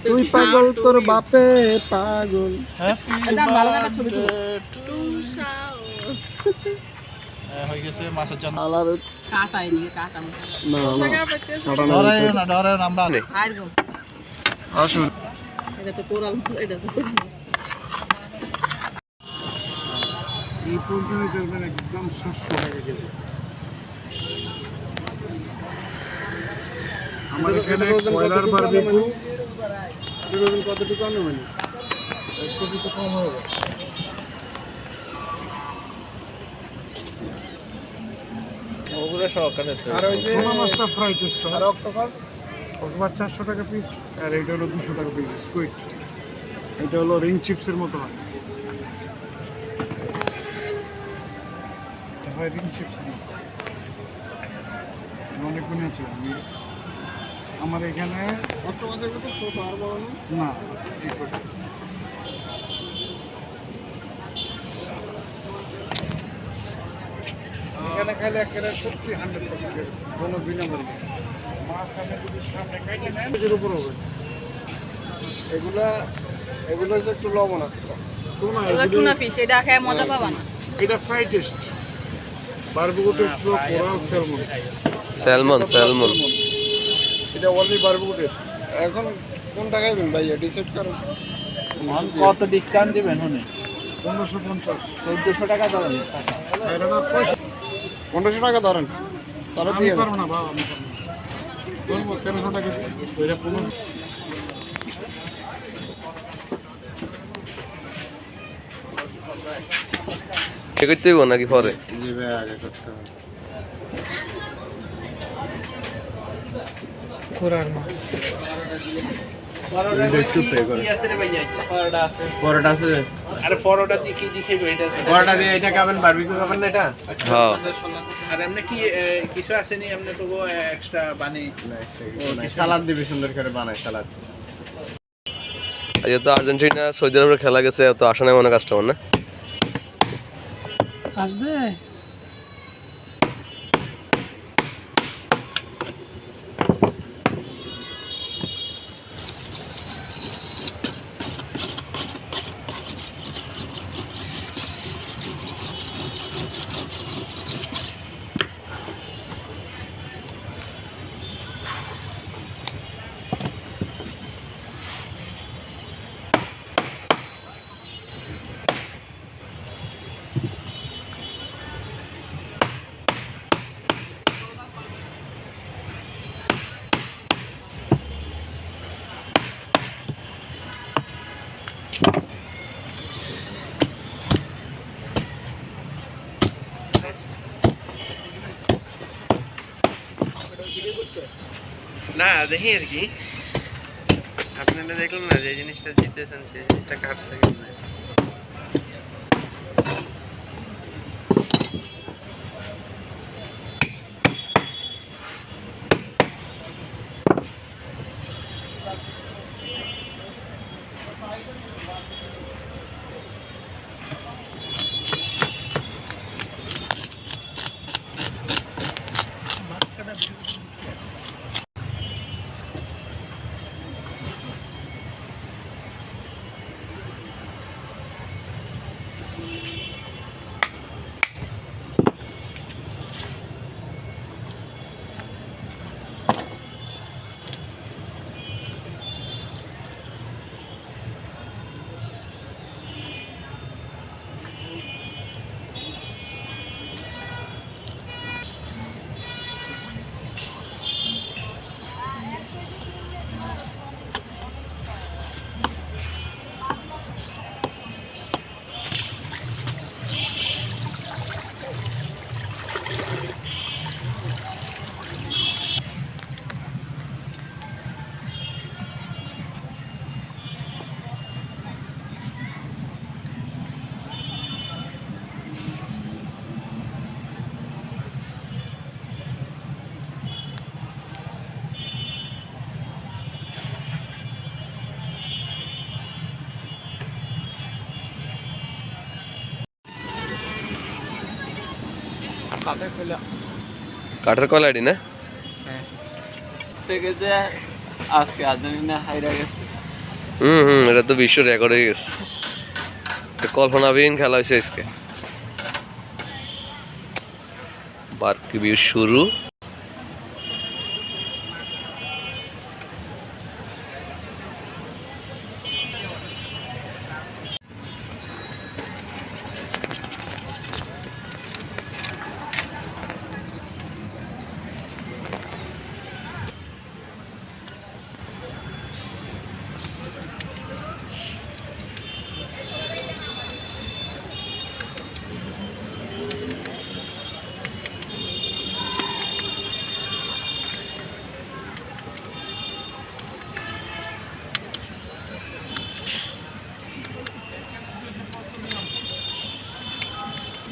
তুই পাগল তোর বাপে পাগল। হয়ে গেছে মাছের জন্য আলার কাটাই নিয়ে কাটা না না ডরে আমরা আসুন এটা তো কোরাল এটা তো কোরাল মাছ এই পর্যন্ত করবেন একদম 700 টাকা কেজি। আমার এখানে কয়লার বারবিকিউ ওজন কতটুকু আনুমানিক একটু কিছু কম হবে। ওগুলো সহকারে আর ওই যে সোনা মাছটা ফ্রাই টেস্ট আর অক্টোপাস 400 টাকা পিস আর এটা হলো 200 টাকা পিস স্কুইড। এটা হলো রিং চিপসের মতো হয়। এটা হয় রিং চিপসের মতো অনেক গুণ আছে। আমার এখানে অক্টোপাসের মতো ছোট আর বড় না এই কটা এখানে খাইলে একেবারে সত্যি 100% কোনো দুই নম্বর মাছ আমি যদি সামনে খাইতে নেন এর উপর হবে। এগুলো হচ্ছে একটু লবণাক্ত টুনা ফিশ এটা খেয়ে মজা পাবা না। এটা ফ্রাই টেস্ট বারবিকিউ টেস্ট হলো কোরাল স্যালমন এটা অনলি বারবিকিউ টেস্ট। এখন কোনটা খাইবেন ভাইয়া ডিসাইড করুন। কত ডিসকাউন্ট দিবেন শুনে 1550 1400 টাকা ধরেন 1500 টাকা ধরেন তাহলে দিয়ে পারবো না বাবা আমি বলবো 1300 টাকা ওইটা 15 এ করতে হইব নাকি পরে? জি ভাই আগে করতে হবে। কোরাল মাছ একটু পে করে আছে রে ভাইয়া পরোটা আছে পরোটা আছে। আরে পরোটা দিয়ে কি দি খাইবো এটা পরোটা দিয়ে এটা খাবেন বারবিকিউ খাবেন না এটা। হ্যাঁ আর এমনি কি কিছু আছে নি এমনি তো এক্সট্রা বানি সালাদ দিবি সুন্দর করে বানায় সালাদ। আজ তো আর্জেন্টিনা সৌদি আরবের খেলা গেছে তো আসা নাই মনে কাস্টমার না আসবে না দেখি আর কি আপনারা দেখলেন না যে জিনিসটা জিতেছেন সেই জিনিসটা কাটছে কিন্তু কাঠের কয়লা এডি না থেকে যে আজকে আর্জেন্টিনা হাইরা গেছে। এটা তো বিশ্ব রেকর্ড হয়ে গেছে। কল্পনাবিহীন খেলা হয়েছে আজকে। বারবিকিউ শুরু।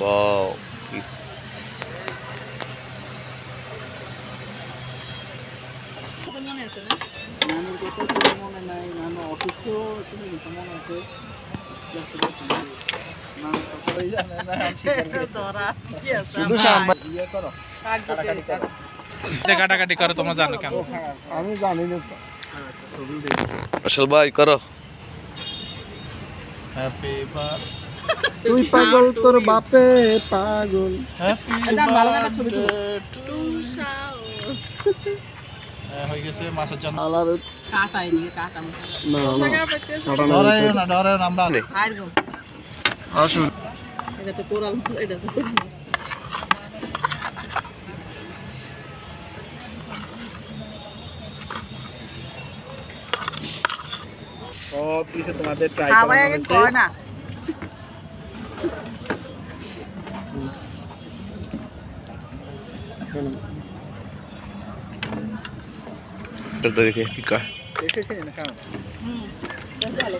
Wow. মনে আছে না? নানুর কথা তো মনে নাই, নানু অসুস্থ ছিল কিন্তু মনে আছে। নানুর কথা ওই জানে না, আমি স্বীকার করি। ধরা কি আছে? শুধু সাংবাদিক ইয়ে করো, কাটাকাটি করো। কাটাকাটি করো, তোমরা জানো কেন? আমি জানি না তো। আসল ভাই করো। হ্যাপি তুই পাগল তোর বাপে পাগল। হ্যাপি একদম ভালো একটা ছবি তুলো। টুসাও হয়ে গেছে মাছের জন্য। আলার কাটাইনি, কাটা মশলা। না ডরাইও না, ডরাইও না, আমরা খাই গো। আসুন। এটা তো কোরাল মাছ, এটা তো কোরাল মাছ। সব কিছু তোমাদের ট্রাই খাওয়াই করা আগে হয়েছে। কয় না। এটা দেখি কি কয়। এসেছে না শাওন? হুম। ভালো।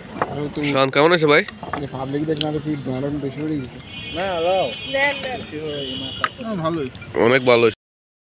শান কেমন আছে ভাই? পাবলিক দেখ না ফিট ধরন বেশি হয়ে গেছে। না লাও লেন লেন। বেশি হয়ে এই মাছ আছে। ভালোই। অনেক ভালো হয়েছে।